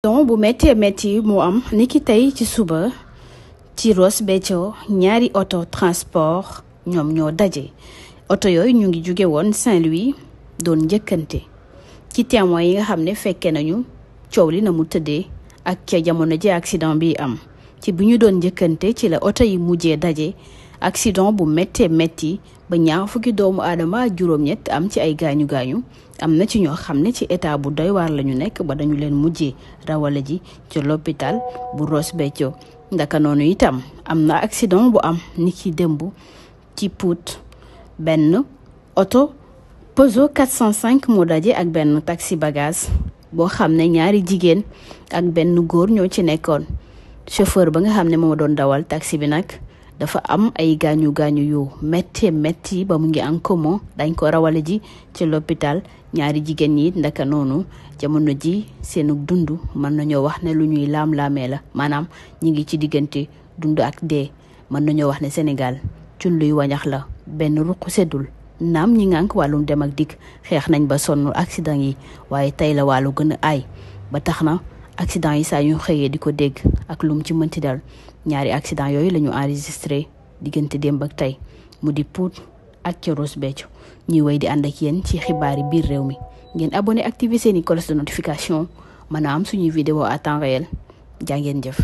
don bu méttee métti mu am niki tey ci suba ci Ross Béthio ñaari auto transport ñoom ñoo daje auto yooyu ñu ngi jóge woon Saint-Louis doon njëkkante ci témoins yi nga xam ne fekke nañu coow li na mu tëddee ak ca jamono ji accident bi am ci bi ñu doon njëkkante ci la auto yi mujjee daje accident bu méttee métti ba ñaar fukki doomu aadama ak juróom-ñett am ci ay gaañu-gaañu am na ci ñoo xam ne ci état bu doy waar lañu nekk ba dañu leen mujjee rawale ji ci l'hôpital bu Ross Béthio ndaka noonu itam am na accident bu am ni ki démb ci Pout benn oto Peugeot 405 moo daje ak benn taxi bagage boo xam ne ñaari jigéen ak benn góor ñoo ci nekkoon chauffeur ba nga xam ne moo doon dawal taxi bi nag dafa am ay gaañu-gaañu yu métti ba mu ngi en coma dañ ko rawale ji ci l'hôpital ñaari jigéen ñi ndaka noonu jamono ji seenu dund mën nañoo wax ne lu ñuy laam-laamee la maanaam ñi ngi ci diggante dund ak dee mën nañoo wax ne Sénégal cun luy wañax la benn ruq seddul naam ñi ngànk wàllum dem ak dikk xeex nañ ba sonn accident yi waaye tey la wàllu gën a aay ba tax na accident yi saa ñu xëyee di ko dégg ak lu mu ci mënti dal ñaari accident yooyu la ñu enregistré diggante démb ak tey mu di Pout ak ca Ross Béthio ñuy wéy di ànd ak yéen ci xibaari biir réew mi ngeen abonné activer seeni cloche de notification mën a am suñuy vidéo à temps réel jaa ngeen jëf